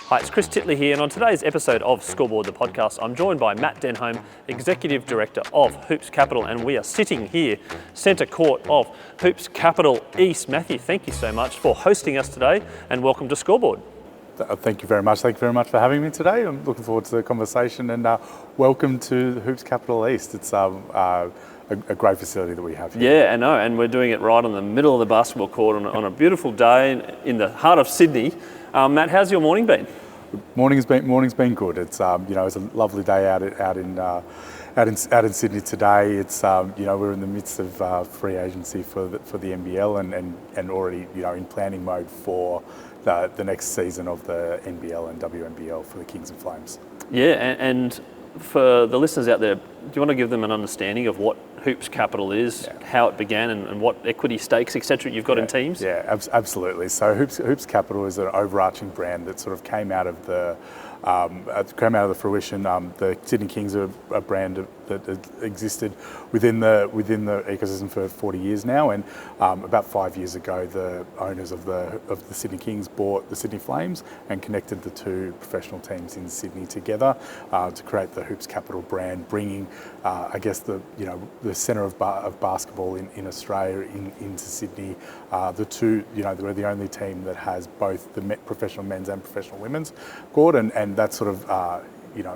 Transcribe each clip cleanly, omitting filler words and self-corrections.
Hi, it's Chris Titley here, and on today's episode of Scoreboard, the podcast, I'm joined by Matt Denholm, Executive Director of Hoops Capital, and we are sitting here, centre court of Hoops Capital East. Matthew, thank you so much for hosting us today, and welcome to Scoreboard. Thank you very much. Thank you very much for having me today. I'm looking forward to the conversation, and welcome to the Hoops Capital East. It's a great facility that we have here. Yeah, I know, and we're doing it right on the middle of the basketball court on a beautiful day in the heart of Sydney. Matt, how's your morning been? Morning's been good. It's it's a lovely day out in Sydney today. It's we're in the midst of free agency for the NBL and already in planning mode for the next season of the NBL and WNBL for the Kings and Flames. Yeah, and for the listeners out there, do you want to give them an understanding of what Hoops Capital is, how it began, and what equity stakes, etc. you've got in teams? Yeah, absolutely. So Hoops Capital is an overarching brand that sort of came out of the fruition. The Sydney Kings are a brand that existed within the ecosystem for 40 years now, and about 5 years ago, the owners of the Sydney Kings bought the Sydney Flames and connected the two professional teams in Sydney together to create the Hoops Capital brand, bringing the centre of basketball in Australia into Sydney. We're the only team that has both the professional men's and professional women's court, and that sort of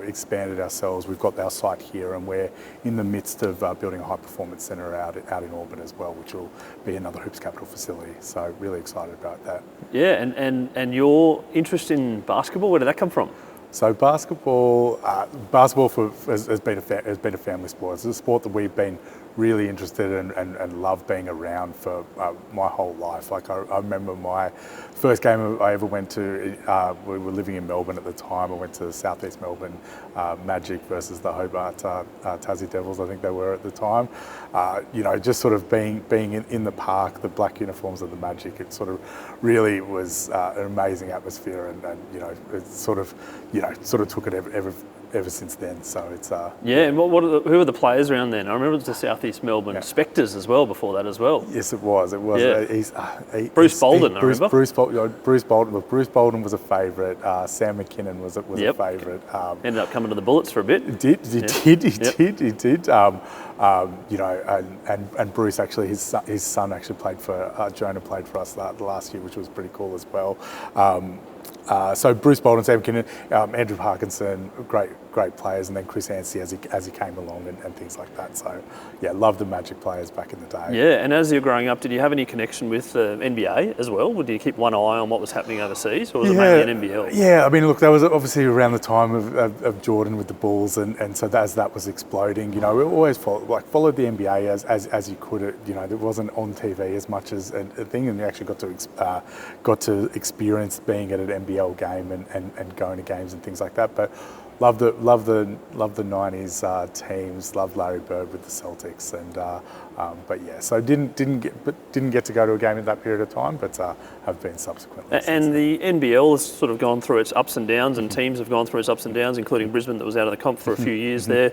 expanded ourselves. We've got our site here, and we're in the midst of building a high performance centre out in Auburn as well, which will be another Hoops Capital facility. So really excited about that. Yeah, and your interest in basketball, where did that come from? So basketball has been a family sport. It's a sport that we've been really interested in and love being around for my whole life. Like I remember my first game I ever went to, we were living in Melbourne at the time. I went to Southeast Melbourne Magic versus the Hobart Tassie Devils, I think they were at the time. Just sort of being in the park, the black uniforms of the Magic, it sort of really was an amazing atmosphere, and it sort of took it ever since then. So it's and who are the players around then? I remember it was the Southeast Melbourne Spectres as well before that as well. Yes, it was. Yeah. Bruce Bolden, I remember. Bruce Bolden was a favourite. Sam McKinnon was a favourite. Ended up coming to the Bullets for a bit. He did. And Bruce actually, his son actually played for Jonah played for us last year, which was pretty cool as well. So Bruce Bolden, Sam McKinnon, Andrew Parkinson, great players, and then Chris Anstey as he came along and things like that. So loved the Magic players back in the day. Yeah, and as you were growing up, did you have any connection with the NBA as well? Did you keep one eye on what was happening overseas, or was it mainly an NBL? Yeah, I mean, look, that was obviously around the time of Jordan with the Bulls, and so as that was exploding, we always followed the NBA as you could. It wasn't on TV as much as a thing, and you actually got to experience being at an NBL game and going to games and things like that. But Love the 90s teams. Loved Larry Bird with the Celtics, so didn't get to go to a game in that period of time, but have been subsequently. And the NBL has sort of gone through its ups and downs, and teams have gone through its ups and downs, including Brisbane that was out of the comp for a few years there.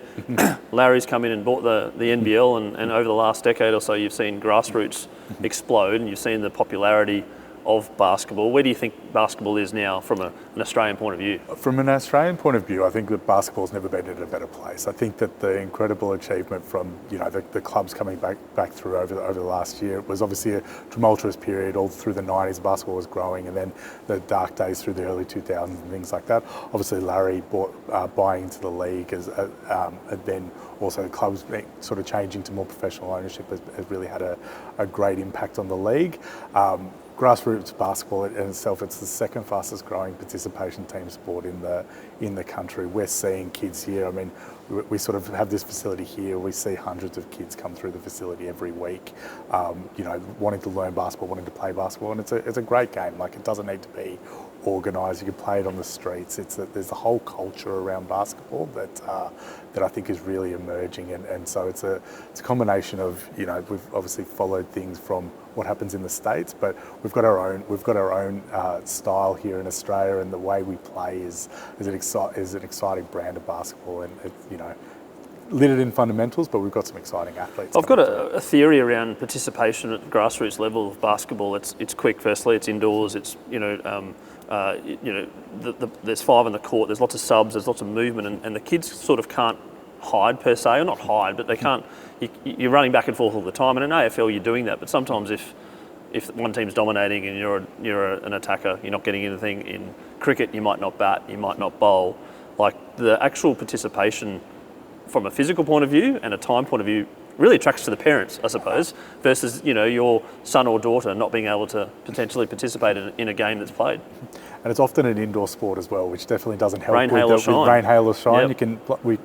Larry's come in and bought the NBL, and over the last decade or so, you've seen grassroots explode, and you've seen the popularity of basketball. Where do you think basketball is now from an Australian point of view? From an Australian point of view, I think that basketball's never been in a better place. I think that the incredible achievement from the clubs coming back through over the last year, it was obviously a tumultuous period all through the 90s. Basketball was growing, and then the dark days through the early 2000s and things like that. Obviously, Larry buying into the league and then also the clubs sort of changing to more professional ownership has really had a great impact on the league. Grassroots basketball in itself, it's the second fastest growing participation team sport in the country. We're seeing kids here. I mean, we sort of have this facility here. We see hundreds of kids come through the facility every week, wanting to learn basketball, wanting to play basketball, and it's a great game. Like, it doesn't need to be organised. You can play it on the streets. There's a whole culture around basketball that I think is really emerging, and so it's a combination of we've obviously followed things from what happens in the States, but we've got our own style here in Australia, and the way we play is an exciting brand of basketball, and littered in fundamentals, but we've got some exciting athletes. I've got a theory around participation at grassroots level of basketball. It's quick. Firstly, it's indoors. It's there's 5 on the court, there's lots of subs, there's lots of movement, and the kids sort of can't hide per se, or not hide, but they can't. You're running back and forth all the time, and in AFL you're doing that. But sometimes if one team's dominating and you're an attacker, you're not getting anything. In cricket, you might not bat, you might not bowl. Like the actual participation from a physical point of view and a time point of view really attracts to the parents, I suppose, versus your son or daughter not being able to potentially participate in a game that's played. And it's often an indoor sport as well, which definitely doesn't help. Rain, hail, or shine. With rain, hail, or shine, Yep.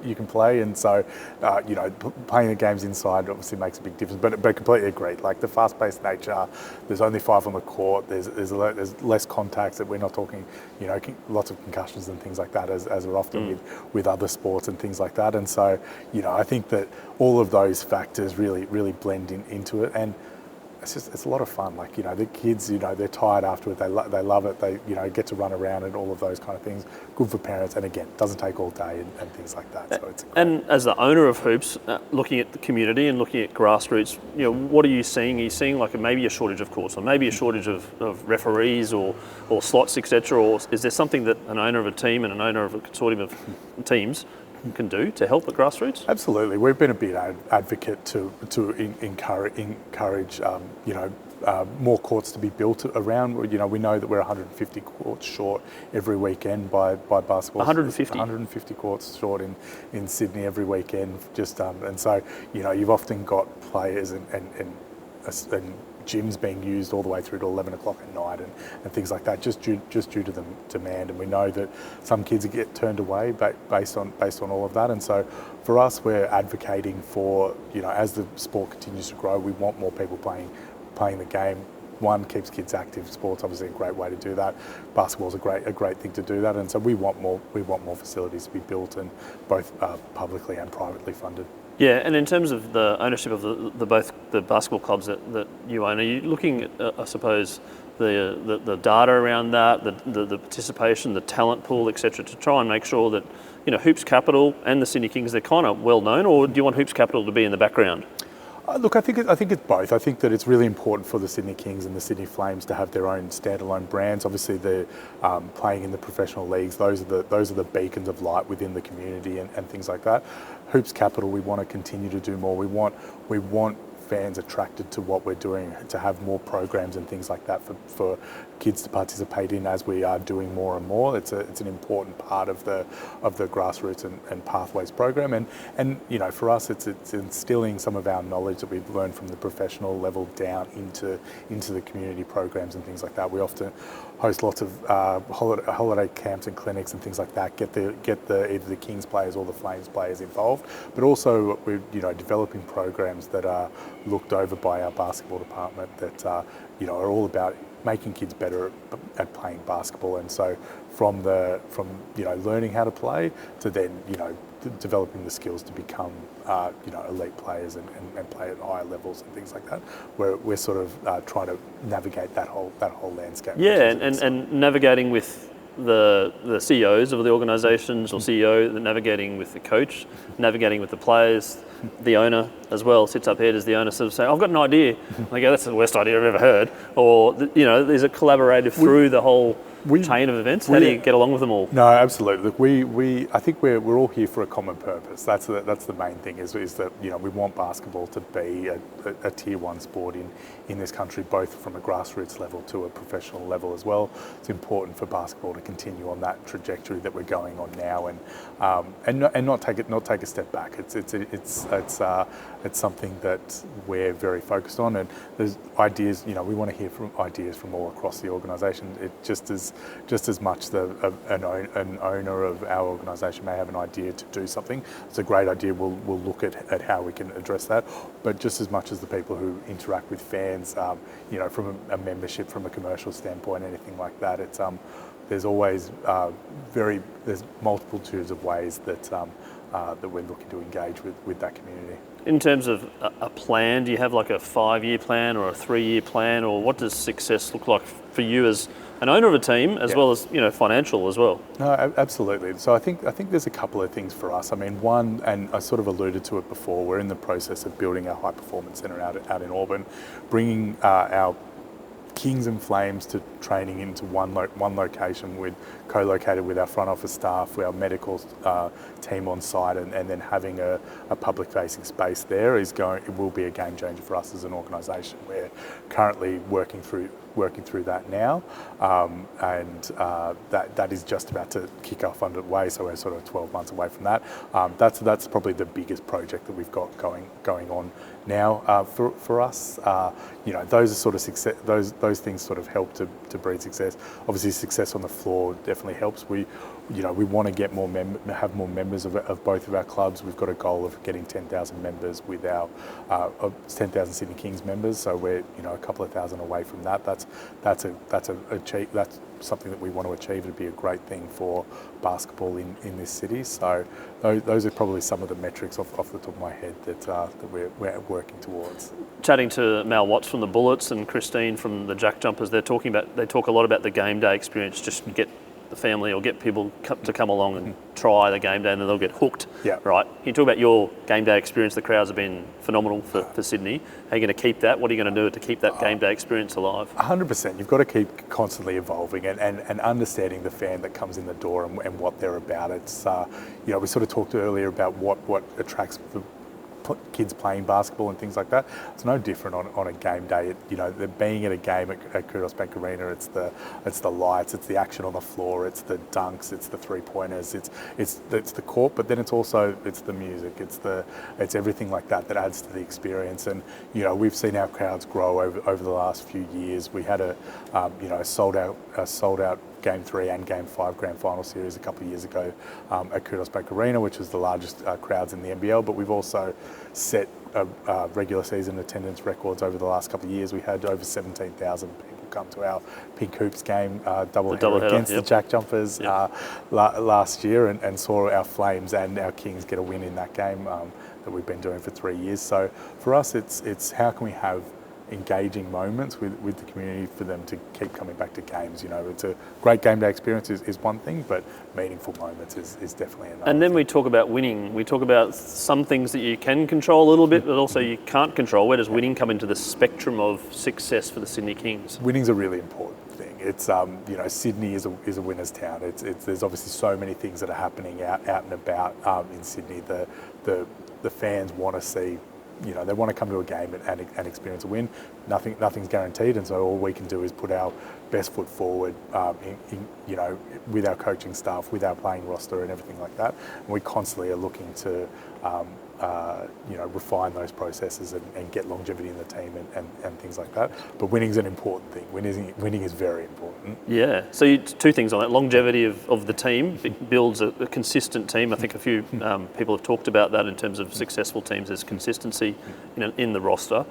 you can play, and so playing the games inside obviously makes a big difference. But completely agreed. Like the fast-paced nature, there's only 5 on the court. There's less contacts. That we're not talking, lots of concussions and things like that, as are often with other sports and things like that. And so I think that all of those factors really blend into it, and it's a lot of fun. Like the kids, they're tired afterward. They love it. They get to run around and all of those kind of things. Good for parents, and again, doesn't take all day and things like that. So it's and as the owner of Hoops, looking at the community and looking at grassroots, what are you seeing? Are you seeing like maybe a shortage of courts, or maybe a shortage of referees or slots, etc. Or is there something that an owner of a team and an owner of a consortium of teams can do to help at grassroots? Absolutely, we've been a big advocate to encourage more courts to be built around. We know that we're 150 courts short every weekend by basketball. 150 courts short in Sydney every weekend. And so you've often got players and gyms being used all the way through to 11 o'clock at night and things like that, just due to the demand. And we know that some kids get turned away based on all of that. And so for us, we're advocating for, as the sport continues to grow, we want more people playing the game. One, keeps kids active. Sport's obviously a great way to do that. Basketball's a great thing to do that. And so we want more facilities to be built, and both publicly and privately funded. Yeah, and in terms of the ownership of both the basketball clubs that you own, are you looking at, I suppose, the data around that, the participation, the talent pool, etc., to try and make sure that Hoops Capital and the Sydney Kings, they're kind of well known, or do you want Hoops Capital to be in the background? Look, I think it's both. I think that it's really important for the Sydney Kings and the Sydney Flames to have their own standalone brands. Obviously, they're playing in the professional leagues. Those are the beacons of light within the community and things like that. Hoops Capital, we want to continue to do more. We want fans attracted to what we're doing, to have more programs and things like that for kids to participate in as we are doing more and more. It's an important part of the grassroots and pathways program, and for us it's instilling some of our knowledge that we've learned from the professional level down into the community programs and things like that. We often host lots of holiday camps and clinics and things like that. Get either the Kings players or the Flames players involved, but also we're developing programs that are looked over by our basketball department that are all about making kids better at playing basketball. And so from learning how to play to then developing the skills to become elite players and play at higher levels and things like that. We're sort of trying to navigate that whole landscape. Yeah, and navigating with the CEOs of the organisations, or CEO, navigating with the coach, navigating with the players, the owner as well sits up here. Does the owner sort of say, "I've got an idea"? I go, "That's the worst idea I've ever heard." Or there's a collaborative through the whole chain of events. How do you get along with them all? No, absolutely. Look, I think we're all here for a common purpose. That's the main thing. Is that we want basketball to be a tier 1 sport in this country, both from a grassroots level to a professional level as well. It's important for basketball to continue on that trajectory that we're going on now, and not take a step back. It's something that we're very focused on, and there's ideas. We want to hear from ideas from all across the organisation. It just as much an owner of our organisation may have an idea to do something. It's a great idea. We'll look at how we can address that. But just as much as the people who interact with fans, from a membership, from a commercial standpoint, anything like that, it's there's always there's multitudes of ways that we're looking to engage with that community. In terms of a plan, do you have like a 5-year plan or a 3-year plan, or what does success look like for you as an owner of a team, as well as financial as well? No, absolutely. So I think there's a couple of things for us. I mean, one, and I sort of alluded to it before, we're in the process of building our high performance centre out in Auburn, bringing our Kings and Flames to training into one location with co-located with our front office staff, our medical team on site, and then having a public facing space there it will be a game changer for us as an organisation. We're currently working through that now, and that is just about to kick off underway. So we're sort of 12 months away from that. That's probably the biggest project that we've got going on now for us. Those are sort of success. Those things sort of help to breed success. Obviously, success on the floor definitely helps. We want to get have more members of both of our clubs. We've got a goal of getting 10,000 members with our 10,000 Sydney Kings members. So we're a couple of thousand away from that. That's something that we want to achieve. It'd be a great thing for basketball in this city. So those are probably some of the metrics off the top of my head that we're working towards. Chatting to Mal Watts from the Bullets and Christine from the Jack Jumpers, they talk a lot about the game day experience. Just get the family or get people to come along and try the game day, and then they'll get hooked. Yeah. Right. Can you talk about your game day experience? The crowds have been phenomenal for Sydney. How are you going to keep that? What are you going to do to keep that game day experience alive? 100%. You've got to keep constantly evolving and understanding the fan that comes in the door and what they're about. It's we sort of talked earlier about what attracts the kids playing basketball and things like that. It's no different on a game day. Being at a game at Qudos Bank Arena, it's the lights, it's the action on the floor, it's the dunks, it's the 3-pointers, it's the court, but then it's the music, it's everything like that adds to the experience. And we've seen our crowds grow over the last few years. We had a sold out Game 3 and Game 5 Grand Final Series a couple of years ago at Qudos Bank Arena, which was the largest crowds in the NBL. But we've also set regular season attendance records over the last couple of years. We had over 17,000 people come to our Pink Hoops game doubleheader against the Jack Jumpers last year, and saw our Flames and our Kings get a win in that game that we've been doing for 3 years. So for us, it's how can we have engaging moments with the community for them to keep coming back to games. It's a great game day experience is one thing, but meaningful moments is definitely another. And then thing. we talk about winning. We talk about some things that you can control a little bit, but also you can't control. Where does winning come into the spectrum of success for the Sydney Kings? Winning's a really important thing. It's Sydney is a winner's town. There's obviously so many things that are happening out and about in Sydney. The fans want to see. They want to come to a game and experience a win. Nothing's guaranteed, and so all we can do is put our best foot forward, with our coaching staff, with our playing roster, and everything like that. And we constantly are looking to, refine those processes and get longevity in the team and things like that. But winning's an important thing. Winning is very important. Yeah. So two things on that: longevity of the team. It builds a consistent team. I think a few people have talked about that in terms of successful teams. There's consistency, in the roster.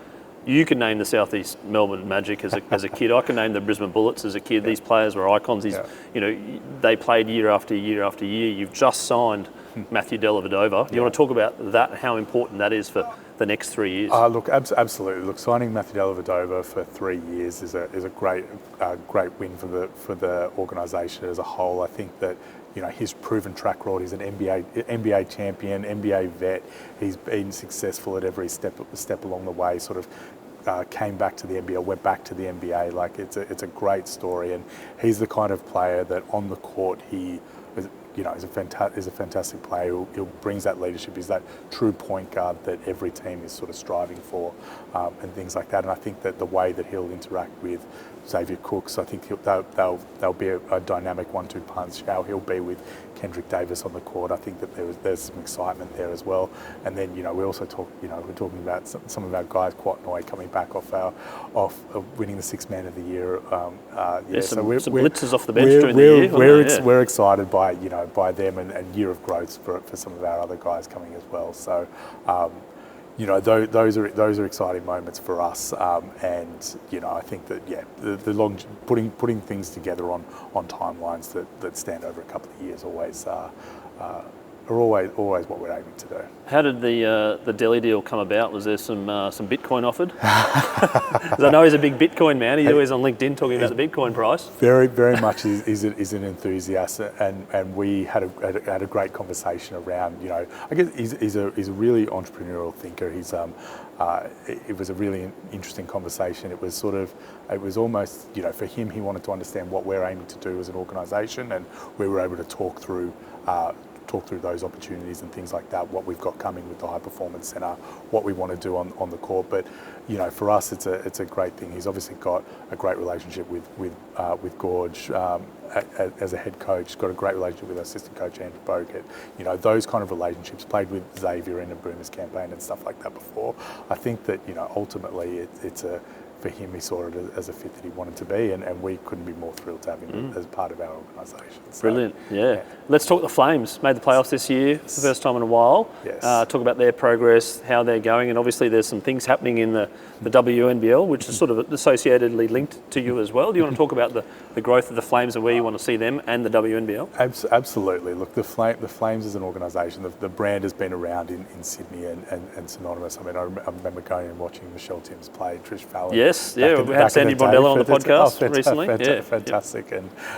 You can name the Southeast Melbourne Magic as a kid. I can name the Brisbane Bullets as a kid. These players were icons. They played year after year after year. You've just signed Matthew Dellavedova. Do you want to talk about that and how important that is for the next 3 years? Look, absolutely. Look, signing Matthew Dellavedova for 3 years is a great win for the organisation as a whole. I think that his proven track record. He's an NBA champion, NBA vet. He's been successful at every step along the way. Sort of came back to the NBL, went back to the NBA. Like it's a great story, and he's the kind of player that on the court he is a fantastic player who brings that leadership. He's that true point guard that every team is sort of striving for, and things like that. And I think that the way that he'll interact with Xavier Cooks, I think they'll be a dynamic 1-2 punch. How he'll be with Kendrick Davis on the court, I think that there's some excitement there as well. And then we also we're talking about some of our guys, Quatnoy, coming back off winning the Sixth Man of the Year. Some blitzers off the bench during the year. We're excited by them and year of growth for some of our other guys coming as well. So. Those are exciting moments for us, and I think that putting things together on timelines that stand over a couple of years always are always what we're aiming to do. How did the Delhi deal come about? Was there some Bitcoin offered? 'Cause I know he's a big Bitcoin man. He's always on LinkedIn talking about the Bitcoin price. Very much is an enthusiast, and we had a great conversation around, I guess he's a really entrepreneurial thinker. It was a really interesting conversation. It was almost, for him, he wanted to understand what we're aiming to do as an organisation, and we were able to talk through those opportunities and things like that, what we've got coming with the High Performance Centre, what we want to do on the court. But for us, it's a great thing. He's obviously got a great relationship with Gorge as a head coach. He's got a great relationship with assistant coach Andrew Bogut. Those kind of relationships. Played with Xavier in a Boomers campaign and stuff like that before. I think that ultimately for him, he saw it as a fit that he wanted to be, and we couldn't be more thrilled to have him as part of our organisation. So, brilliant, yeah. Let's talk the Flames. Made the playoffs this year, it's the first time in a while. Yes. Talk about their progress, how they're going, and obviously there's some things happening in the WNBL, which is sort of associatedly linked to you as well. Do you want to talk about the growth of the Flames and where you want to see them and the WNBL? Absolutely. Look, the Flames as an organisation, the brand has been around in Sydney and synonymous. I mean, I remember going and watching Michelle Timms play, Trish Fallon. Yes, yeah, we had Sandy Bondella on the podcast recently. Fantastic.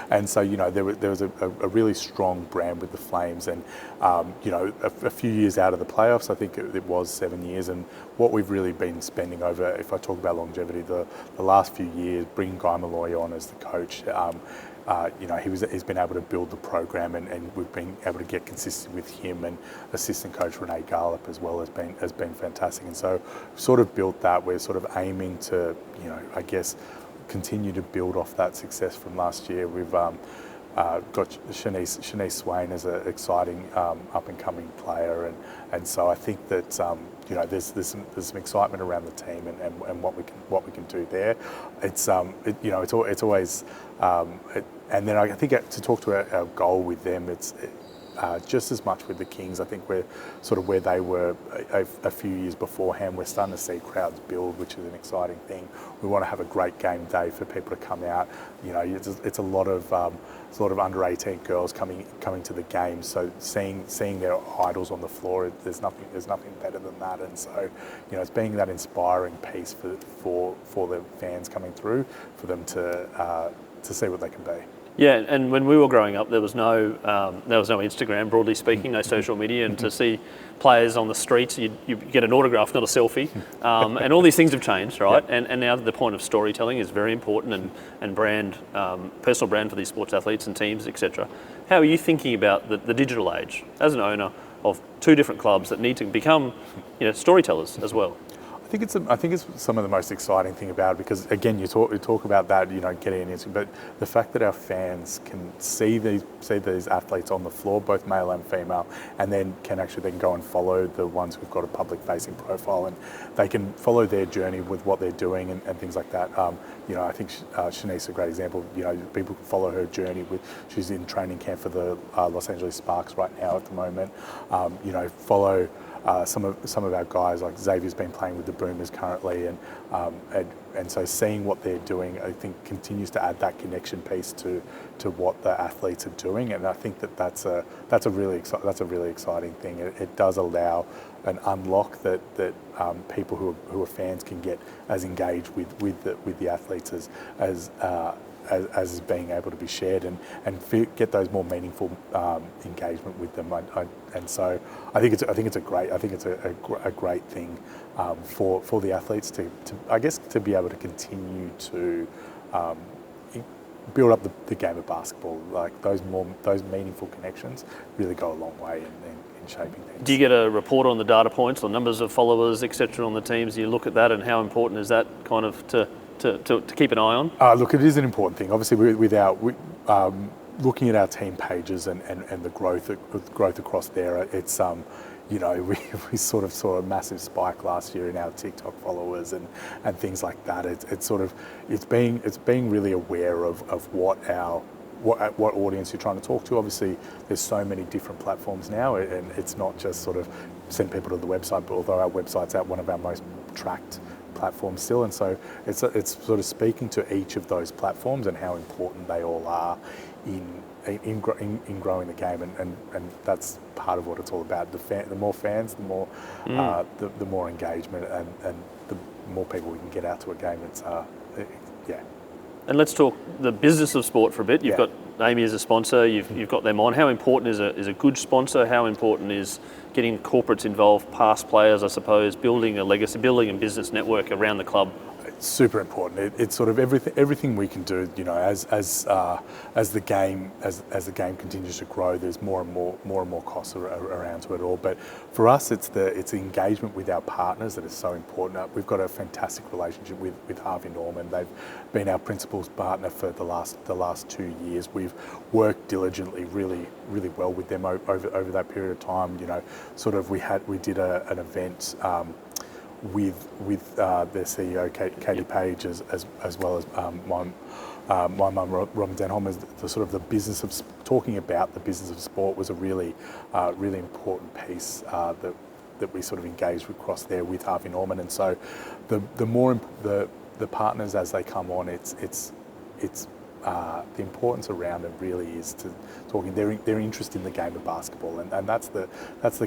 And so, there was a really strong brand with the Flames, and, a few years out of the playoffs, I think it was 7 years, and what we've really been spending over, if I talk about longevity, the last few years, bringing Guy Malloy on as the coach, he's been able to build the program, and we've been able to get consistent with him, and assistant coach Renee Garlop as well has been fantastic. And so we've sort of built that. We're sort of aiming to, I guess, continue to build off that success from last year. We've got Shanice Swain as an exciting up and coming player, and so I think that there's some excitement around the team and what we can do there. It's always and then I think to talk to our goal with them, it's just as much with the Kings. I think we're sort of where they were a few years beforehand. We're starting to see crowds build, which is an exciting thing. We want to have a great game day for people to come out. It's a lot of under 18 girls coming to the game. So seeing their idols on the floor, there's nothing better than that. And so, it's being that inspiring piece for the fans coming through, for them to see what they can be. Yeah, and when we were growing up, there was no Instagram, broadly speaking, no social media, and to see players on the streets, you get an autograph, not a selfie, and all these things have changed, right? Yep. And now the point of storytelling is very important, and brand, personal brand for these sports athletes and teams, etc. How are you thinking about the digital age as an owner of two different clubs that need to become, storytellers as well? I think it's some of the most exciting thing about it, because again, you talk about that, getting an instant, but the fact that our fans can see these athletes on the floor, both male and female, and then can actually go and follow the ones who've got a public facing profile, and they can follow their journey with what they're doing and things like that. I think Shanice is a great example. People can follow her journey she's in training camp for the Los Angeles Sparks right now at the moment. Follow some of our guys, like Xavier's been playing with the Boomers currently, and so seeing what they're doing, I think, continues to add that connection piece to what the athletes are doing, and I think that's a really exciting thing. It does allow an unlock that people who are fans can get as engaged with the athletes as being able to be shared and get those more meaningful engagement with them. And so I think it's a great thing for the athletes to be able to continue to build up the game of basketball. Like those meaningful connections really go a long way in shaping things. Do you get a report on the data points or numbers of followers, etc. on the teams? You look at that, and how important is that kind of to keep an eye on? Look, it is an important thing. Obviously, looking at our team pages and the growth across there, it's we sort of saw a massive spike last year in our TikTok followers and things like that. It's being really aware of what audience you're trying to talk to. Obviously, there's so many different platforms now, and it's not just sort of send people to the website, but although our website's one of our most tracked platforms still, and so it's sort of speaking to each of those platforms and how important they all are in in growing the game, and that's part of what it's all about. The more fans, the more the more engagement, and the more people we can get out to a game. It's yeah. And let's talk the business of sport for a bit. You've got Amy as a sponsor. You've got them on. How important is a good sponsor? How important is getting corporates involved, past players, I suppose, building a legacy, building a business network around the club? It's super important. It's sort of everything we can do. As the game continues to grow, there's more and more costs around to it all. But for us, it's the engagement with our partners that is so important. We've got a fantastic relationship with Harvey Norman. They've been our principal partner for the last 2 years. We've worked diligently, really well with them over that period of time. We did an event. With their CEO Katie Page as well as my mum Matt Denholm, as the business of talking about the business of sport was a really important piece that we sort of engaged across there with Harvey Norman. And so the partners as they come on, it's the importance around it really is to talking their interest in the game of basketball, and that's the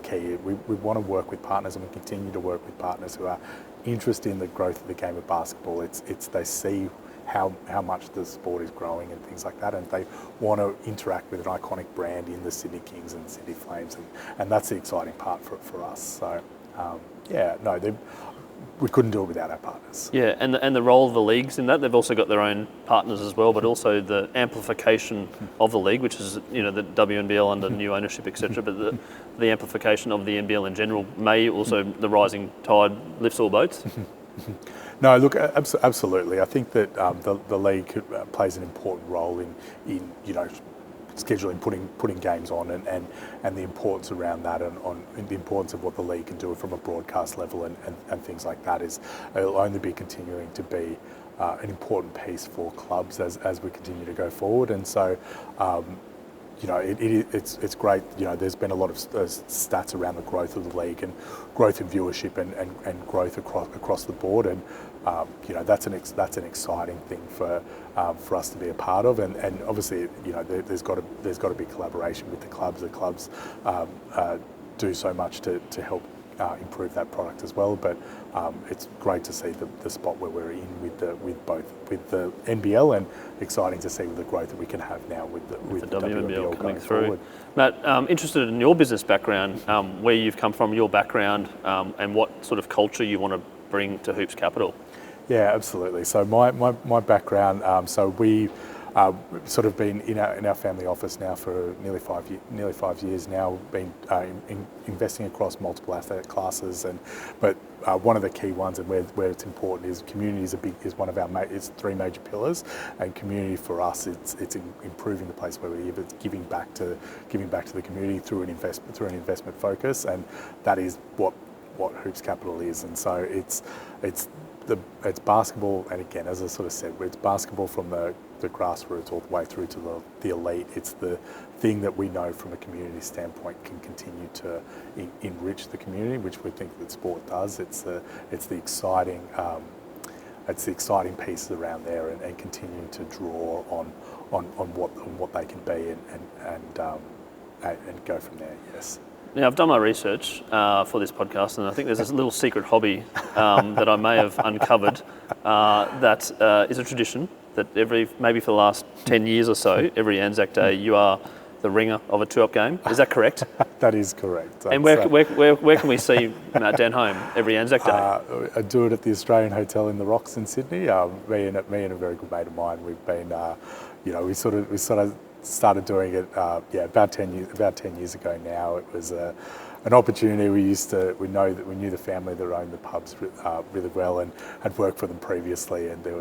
key. We want to work with partners, and we continue to work with partners who are interested in the growth of the game of basketball. It's they see how much the sport is growing and things like that, and they want to interact with an iconic brand in the Sydney Kings and Sydney Flames, and that's the exciting part for us. So we couldn't do it without our partners. Yeah, and the role of the leagues in that, they've also got their own partners as well, but also the amplification of the league, which is the WNBL under new ownership, etc. But the amplification of the NBL in general, may also the rising tide lifts all boats. No, look, absolutely. I think that the league plays an important role in scheduling, putting games on, and the importance around that, and the importance of what the league can do from a broadcast level and things like that it'll only be continuing to be an important piece for clubs as we continue to go forward. And so it's great. There's been a lot of stats around the growth of the league and growth in viewership and growth across the board, and that's an exciting thing for us to be a part of. And obviously, there's got to be collaboration with the clubs. The clubs do so much to help improve that product as well. But it's great to see the spot where we're in with the NBL, and exciting to see the growth that we can have now with the WNBL coming through. Forward. Matt, interested in your business background, where you've come from, your background, and what sort of culture you want to bring to Hoops Capital. Yeah, absolutely. So my background, so we sort of been in our family office now for nearly 5 years now. Been investing across multiple asset classes, but one of the key ones, and where it's important, is community is one of our it's three major pillars. And community for us, it's improving the place where we live. It's giving back to the community through an investment focus, and that is what Hoops Capital is. And so it's basketball, and again, as I sort of said, it's basketball from the grassroots all the way through to the elite. It's the thing that we know from a community standpoint can continue to enrich the community, which we think that sport does. It's the exciting pieces around there, and continuing to draw on what they can be, and go from there. Yes. Now, I've done my research for this podcast, and I think there's this little secret hobby that I may have uncovered that is a tradition that maybe for the last 10 years or so, every Anzac Day, you are the ringer of a 2-up game. Is that correct? That is correct. And where can we see Matt Denholm every Anzac Day? I do it at the Australian Hotel in the Rocks in Sydney. Me and a very good mate of mine. We've been, we sort of started doing it, about 10 years ago now. It was an opportunity. We knew the family that owned the pubs really well, and had worked for them previously, and they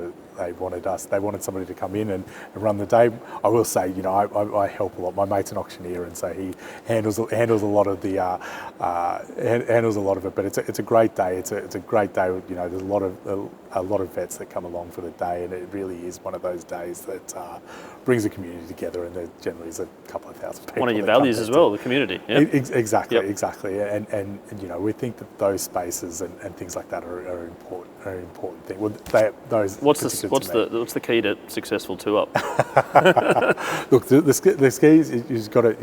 wanted somebody to come in and run the day. I will say, I help a lot. My mate's an auctioneer, and so he handles a lot of it. But it's a great day. It's a great day. There's a lot of vets that come along for the day, and it really is one of those days that brings the community together, and there generally is a couple of thousand people. One of your values as well, the community. Yep. Exactly. And we think that those spaces and things like that are very important thing. Well, those What's particular to me. what's the key to successful 2-up? Look, the skis. You've got to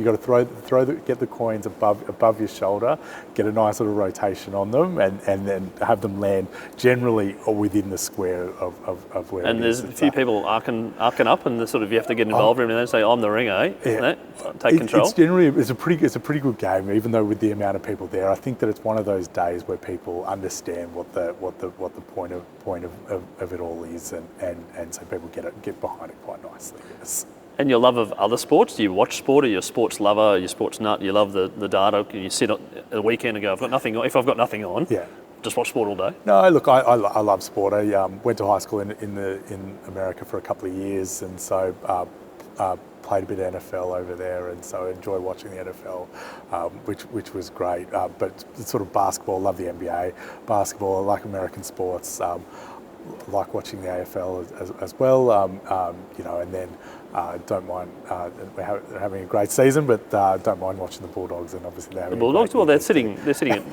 get the coins above your shoulder, get a nice little rotation on them, and then have them land generally within the square of where. And there's a few people arcing up, and you have to get involved in it and say, "I'm the ring, eh?" Yeah. Take control. It's a pretty good game, even though with the amount of people there. I think that it's one of those days where people understand what the point of it all is, and so people get behind it quite nicely. Yes. And your love of other sports? Do you watch sport? Are you a sports lover? Are you a sports nut? You love the data? Can you sit on a weekend and go, "I've got nothing on." If I've got nothing on, yeah, just watch sport all day. No, look, I love sport. I went to high school in America for a couple of years, and so played a bit of NFL over there, and so I enjoy watching the NFL, which was great. But sort of basketball, love the NBA. Basketball, I like American sports. Like watching the AFL as well. And then don't mind we're having a great season, but don't mind watching the Bulldogs, and obviously the Bulldogs. Well, they're sitting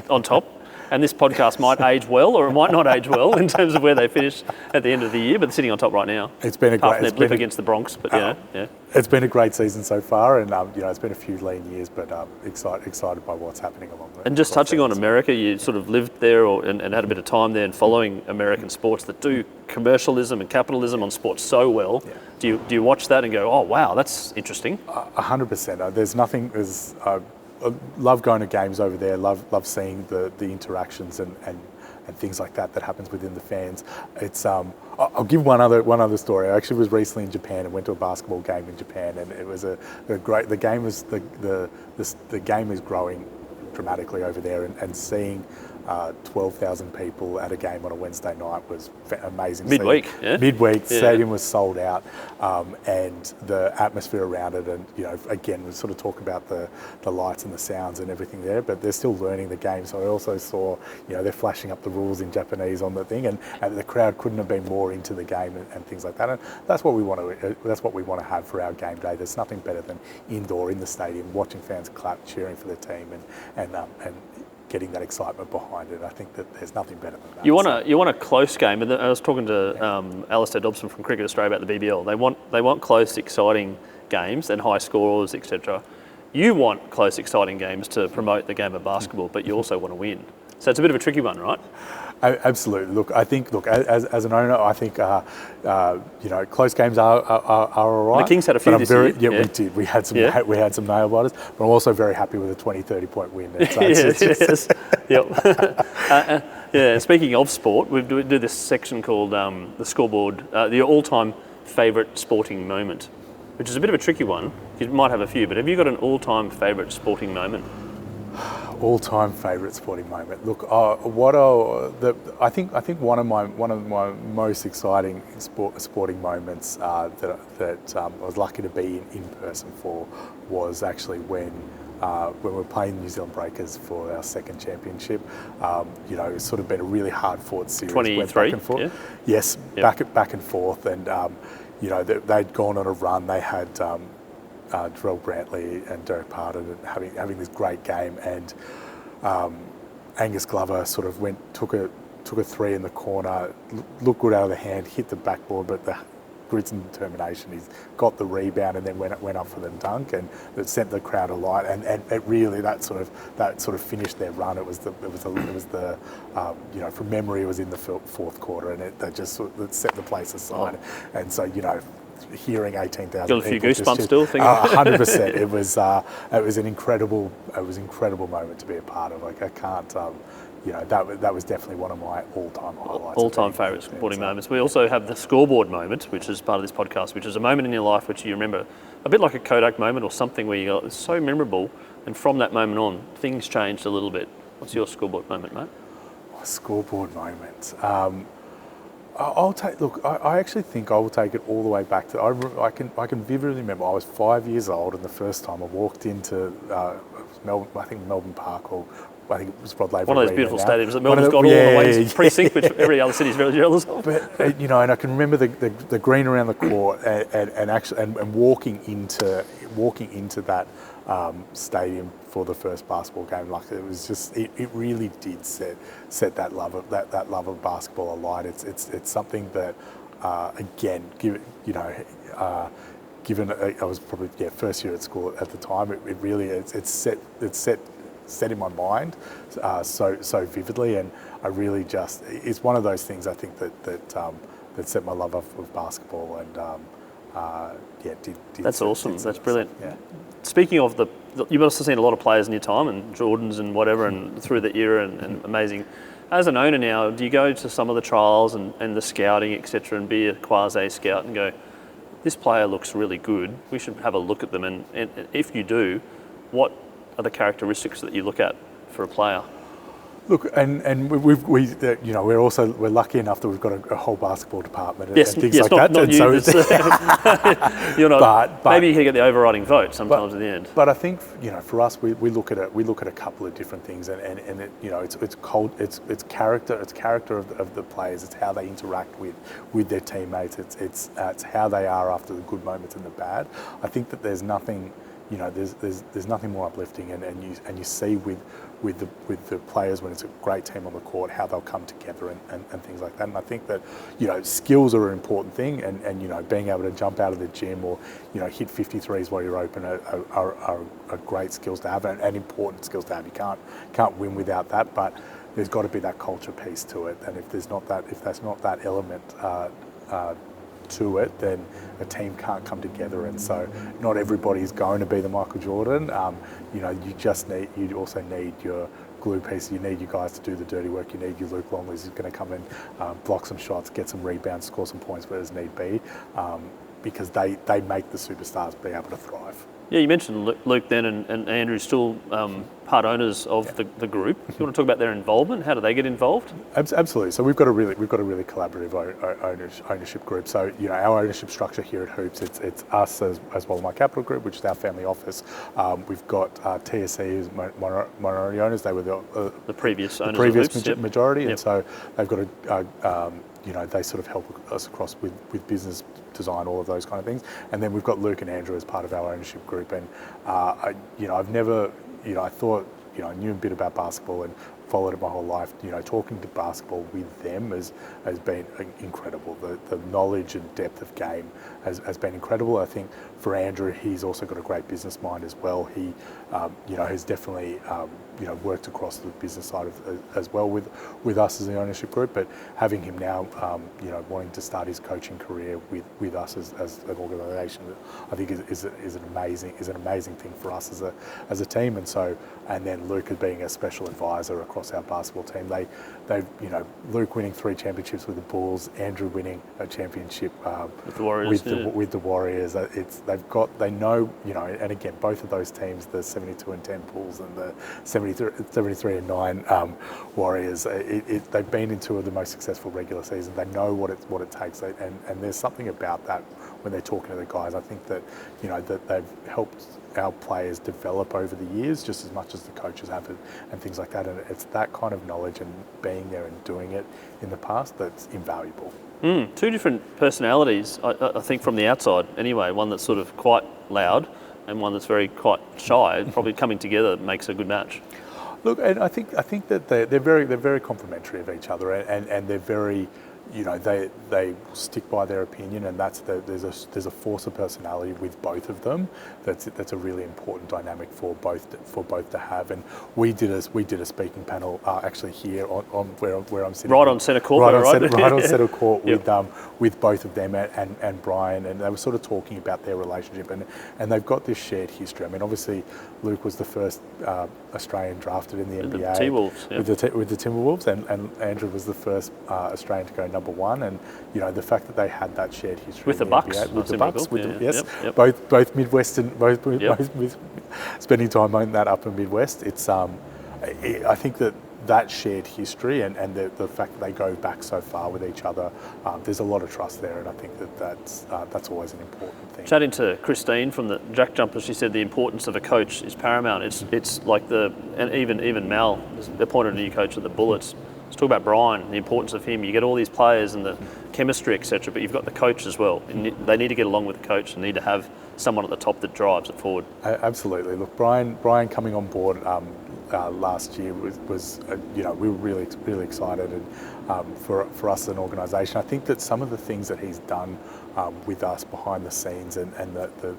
on top. And this podcast might age well, or it might not age well in terms of where they finish at the end of the year. But they're sitting on top right now. It's been a great blip against the Bronx, but yeah. It's been a great season so far, and it's been a few lean years, but excited by what's happening along there. And just touching on America, you sort of lived there and had a bit of time there, and following American sports that do commercialism and capitalism on sports so well. Yeah. Do you watch that and go, "Oh wow, that's interesting"? 100%. There's nothing as I love going to games over there. Love seeing the interactions and things like that happens within the fans. It's I'll give one other story. I actually was recently in Japan and went to a basketball game in Japan, and it was a great. The game was the game is growing dramatically over there, and seeing 12,000 people at a game on a Wednesday night was amazing. Midweek, Midweek, stadium was sold out, and the atmosphere around it, and again, we sort of talk about the lights and the sounds and everything there, but they're still learning the game. So I also saw, they're flashing up the rules in Japanese on the thing, and the crowd couldn't have been more into the game and things like that. And that's what we want to have for our game day. There's nothing better than indoor in the stadium, watching fans clap, cheering for the team, and getting that excitement behind it. I think that there's nothing better than that. You want a close game. And I was talking to Alistair Dobson from Cricket Australia about the BBL. They want close, exciting games and high scores, etc. You want close, exciting games to promote the game of basketball, but you also want to win. So it's a bit of a tricky one, right? Absolutely. Look, I think as an owner, I think close games are all right. The Kings had a few this year. We did. We had some nail biters, but I'm also very happy with a 20-30 point win. Yes. Yep. Speaking of sport, we do this section called the Scoreboard, the all-time favourite sporting moment, which is a bit of a tricky one. You might have a few, but have you got an all-time favourite sporting moment? All-time favourite sporting moment. Look, I think one of my most exciting sporting moments that I was lucky to be in person for was actually when we were playing New Zealand Breakers for our second championship. It's sort of been a really hard-fought series. 23, back and forth. Yeah? Yes, yep. back and forth, and they'd gone on a run. They had Jarrell Brantley and Derek Pardon and having this great game, and Angus Glover sort of took a three in the corner, looked good out of the hand, hit the backboard, but the grit and determination, he's got the rebound and then went up for the dunk, and it sent the crowd alight, and it really that sort of finished their run. It was the from memory, it was in the fourth quarter, and it just sort of set the place aside. And so hearing 18,000 got a few goosebumps still thinking 100%. It was an incredible moment to be a part of. Like, I can't that was definitely one of my all-time highlights. All-time favourite sporting moments. We also have the Scoreboard moment, which is part of this podcast, which is a moment in your life which you remember, a bit like a Kodak moment or something where you go, it's so memorable, and from that moment on, things changed a little bit. What's your Scoreboard moment, mate? My Scoreboard moment. I actually think I will take it all the way back to. I can vividly remember. I was 5 years old, and the first time I walked into Melbourne Park or I think it was Rod Laver One of those Arena beautiful now. stadiums that Melbourne's got all on the way precinct, which every other city's very jealous of. But you know, and I can remember the green around the court and walking into that stadium for the first basketball game. Like it was just, it really did set that love of basketball alight. It's something that again, given I was probably first year at school at the time, it really it's set in my mind so vividly, and I really just, it's one of those things I think that set my love of basketball, and did That's awesome. That's brilliant. Yeah. Speaking of you must have seen a lot of players in your time, and Jordans and whatever, and through the era, and amazing. As an owner now, do you go to some of the trials and the scouting, etc., and be a quasi scout and go, this player looks really good, we should have a look at them, and if you do, what are the characteristics that you look at for a player? Look, and we're lucky enough that we've got a whole basketball department and things like that. Not and you, so you're not. but maybe you can get the overriding vote sometimes at the end. But I think for us, we look at a couple of different things, and it's character of the players. It's how they interact with their teammates. It's how they are after the good moments and the bad. I think that there's nothing. There's nothing more uplifting, and you see with the players when it's a great team on the court how they'll come together and things like that. And I think that skills are an important thing, and being able to jump out of the gym or hit 53s while you're open are great skills to have, and important skills to have. You can't win without that, but there's got to be that culture piece to it. And if that's not that element to it, then a team can't come together, and so not everybody's going to be the Michael Jordan. You also need your glue piece. You need you guys to do the dirty work. You need your Luke Longleys who's going to come in, block some shots, get some rebounds, score some points where there's need be, because they make the superstars be able to thrive. Yeah, you mentioned Luke then, and Andrew still part owners of the group. Do you want to talk about their involvement? How do they get involved? Absolutely. So we've got a really collaborative ownership group. So our ownership structure here at Hoops, it's us as well as my capital group, which is our family office. We've got TSC, who's minority owners. They were the previous owners of Hoops, majority, and so they've got they sort of help us across with business design, all of those kind of things. And then we've got Luke and Andrew as part of our ownership group. And I've never, I thought, I knew a bit about basketball and followed it my whole life. Talking to basketball with them has been incredible. The knowledge and depth of game has been incredible. I think for Andrew, he's also got a great business mind as well. He, has definitely, worked across the business side as well with us as the ownership group. But having him now, wanting to start his coaching career with us as an organisation, I think is an amazing thing for us as a team. And then Luke as being a special advisor across our basketball team. They've Luke winning 3 championships with the Bulls, Andrew winning a championship with the Warriors. With the Warriors. They know, and again, both of those teams, the 72-10 Bulls and the 73-9 Warriors, they've been in 2 of the most successful regular seasons. They know what it takes, and there's something about that when they're talking to the guys. I think that that they've helped our players develop over the years just as much as the coaches have, and things like that. And it's that kind of knowledge and being there and doing it in the past that's invaluable. 2 different personalities, I think, from the outside anyway. One that's sort of quite loud and one that's quite shy. Probably coming together makes a good match. Look, and I think that they're very complementary of each other, and they're very, they stick by their opinion, and there's a force of personality with both of them. That's a really important dynamic for both to have. And we did a speaking panel actually here on where I'm sitting. Right on centre court. Right on centre court with both of them and Brian, and they were sort of talking about their relationship, and they've got this shared history. I mean, obviously Luke was the first Australian drafted in the NBA T-Wolves, with the Timberwolves, and Andrew was the first Australian to go number 1. And the fact that they had that shared history with the Bucks, both Midwestern, both spending time on that upper Midwest. It's I think that that shared history and the fact that they go back so far with each other, there's a lot of trust there, and I think that's always an important thing. Chatting to Christine from the Jack Jumpers, she said the importance of a coach is paramount. It's like and even Mal has appointed a new coach at the Bullets. Let's talk about Brian, the importance of him. You get all these players and the chemistry, etc., but you've got the coach as well. And they need to get along with the coach and need to have someone at the top that drives it forward. Absolutely. Look, Brian coming on board last year was we were really excited, and for us as an organisation, I think that some of the things that he's done with us behind the scenes and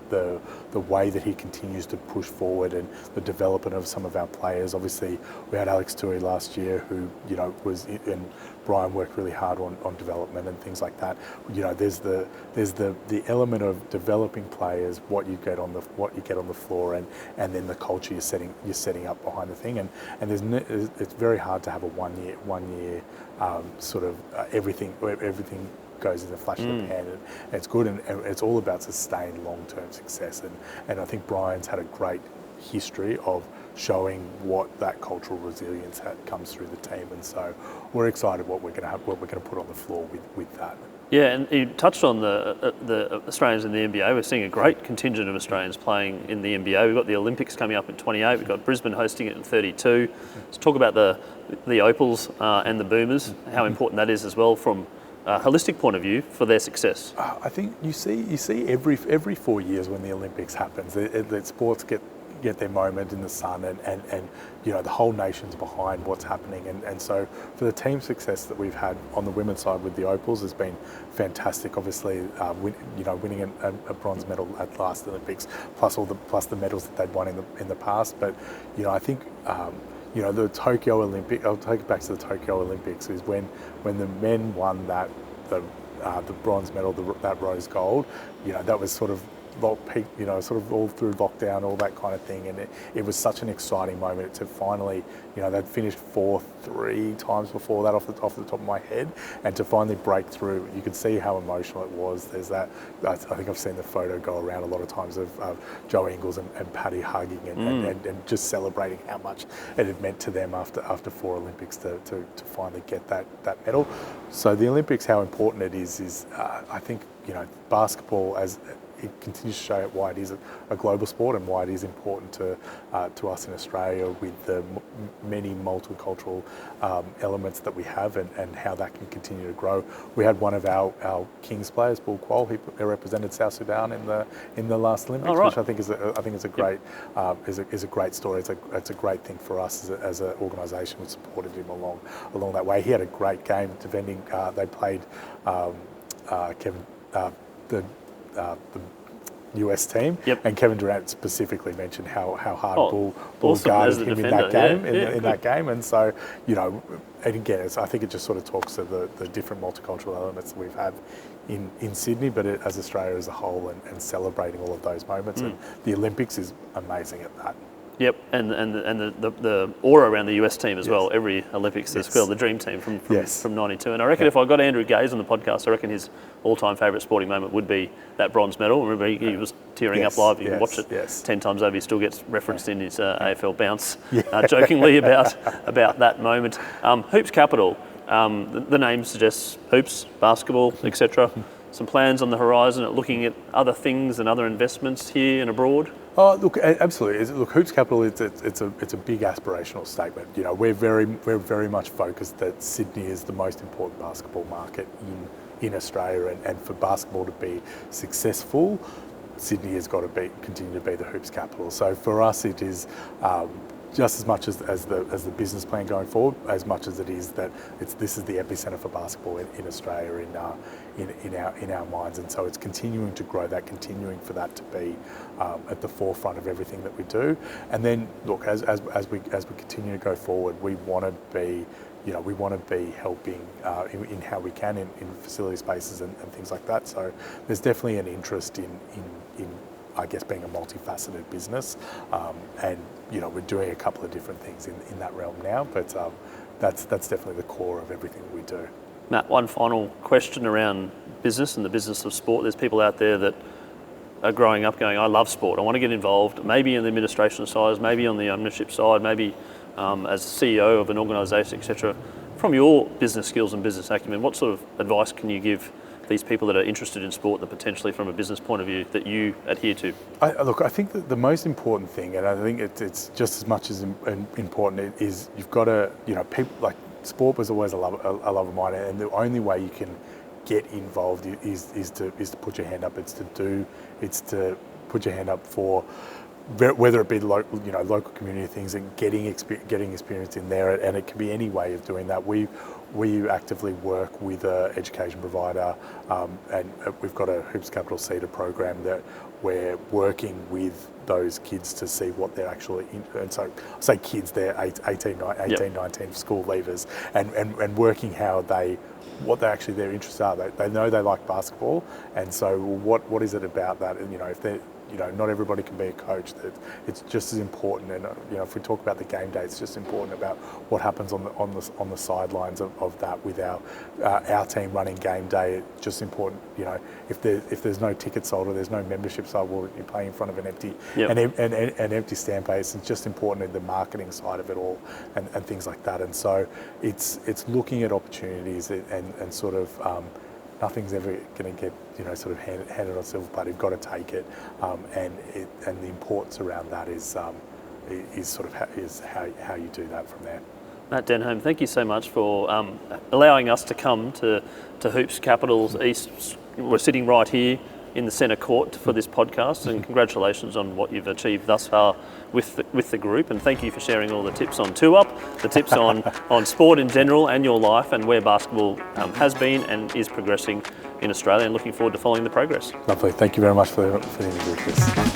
the way that he continues to push forward and the development of some of our players. Obviously, we had Alex Tui last year, who was and Brian worked really hard on development and things like that. There's the element of developing players, what you get on the floor, and then the culture you're setting up behind the thing. And it's very hard to have a one year sort of everything goes in a flash of the pan, and it's good, and it's all about sustained long-term success. And I think Brian's had a great history of showing what that cultural resilience comes through the team, and so we're excited what we're going to put on the floor with that. Yeah, and you touched on the Australians in the NBA. We're seeing a great contingent of Australians playing in the NBA. We've got the Olympics coming up in 28. We've got Brisbane hosting it in 32. Let's talk about the Opals and the Boomers, how important that is as well from a holistic point of view for their success. I think you see every 4 years when the Olympics happens, the sports get their moment in the sun, and the whole nation's behind what's happening, and so for the team success that we've had on the women's side with the Opals has been fantastic. Obviously, winning a bronze medal at last Olympics, plus the medals that they'd won in the past. But I think the Tokyo Olympic. I'll take it back to the Tokyo Olympics. Is when the men won the bronze medal, that rose gold. That was sort of peak, sort of all through lockdown, all that kind of thing, and it was such an exciting moment to finally, they'd finished fourth 3 times before that off the top of my head, and to finally break through, you could see how emotional it was. There's that, I think I've seen the photo go around a lot of times of Joe Ingles and Paddy hugging and just celebrating how much it had meant to them after 4 Olympics to finally get that medal. So the Olympics, how important it is I think, basketball as it continues to show why it is a global sport and why it is important to us in Australia with the many multicultural elements that we have and how that can continue to grow. We had one of our Kings players, Bull Quoll, he represented South Sudan in the last Olympics, which I think is a great is a great story. It's a great thing for us as an organisation. We supported him along that way. He had a great game defending. They played Kevin. The US team, and Kevin Durant specifically mentioned how hard Bull guarded him in that game, in that game, and so and again, I think it just sort of talks to the different multicultural elements that we've had in Sydney, but as Australia as a whole, and celebrating all of those moments, and the Olympics is amazing at that. Yep, and the aura around the US team as well. Every Olympics there's the dream team from 92. And I reckon if I got Andrew Gaze on the podcast, I reckon his all-time favourite sporting moment would be that bronze medal. Remember, he was tearing up live. You can watch it 10 times over. He still gets referenced in his AFL bounce, jokingly about that moment. Hoops Capital, the name suggests hoops, basketball, etc. Some plans on the horizon at looking at other things and other investments here and abroad? Oh, look, absolutely. Look, Hoops Capital, it's a big aspirational statement. We're very much focused that Sydney is the most important basketball market in Australia, and for basketball to be successful, Sydney has got to continue to be the Hoops Capital. So for us, it is just as much as the business plan going forward, as much as it is that this is the epicentre for basketball in Australia in our minds, and so it's continuing to grow that, continuing for that to be at the forefront of everything that we do. And then look, as we continue to go forward, we want to be helping in how we can in facility spaces and things like that. So there's definitely an interest in I guess being a multifaceted business, and we're doing a couple of different things in that realm now, but that's definitely the core of everything that we do. Matt, one final question around business and the business of sport. There's people out there that are growing up going, I love sport, I want to get involved, maybe in the administration side, maybe on the ownership side, maybe as CEO of an organisation, etc. From your business skills and business acumen, what sort of advice can you give these people that are interested in sport that potentially from a business point of view that you adhere to? I think that the most important thing, and I think it's just as much as important, is you've got to, people like sport was always a love of mine, and the only way you can get involved is to put your hand up. It's to put your hand up for whether it be local community things and getting experience in there, and it can be any way of doing that. We actively work with an education provider, and we've got a Hoops Capital Seeder program that we're working with those kids to see what they're actually and so I say kids, they're 18, 19 school leavers, and working how what their interests are. They know they like basketball, and so what is it about that? And if they're not everybody can be a coach. That it's just as important, and if we talk about the game day, it's just important about what happens on the sidelines of that with our team running game day. It's just important, if there's no tickets sold or there's no membership sold, well, you're playing in front of an empty an empty stand base. It's just important in the marketing side of it all and things like that. And so it's looking at opportunities and sort of. Nothing's ever going to get sort of handed on silver platter. You've got to take it, and the importance around that is how you do that from there. Matt Denholm, thank you so much for allowing us to come to Hoops Capital's East. We're sitting right here in the centre court for this podcast, and congratulations on what you've achieved thus far with the group, and thank you for sharing all the tips on 2UP, the tips on sport in general and your life and where basketball has been and is progressing in Australia, and looking forward to following the progress. Lovely. Thank you very much for the interview, Chris.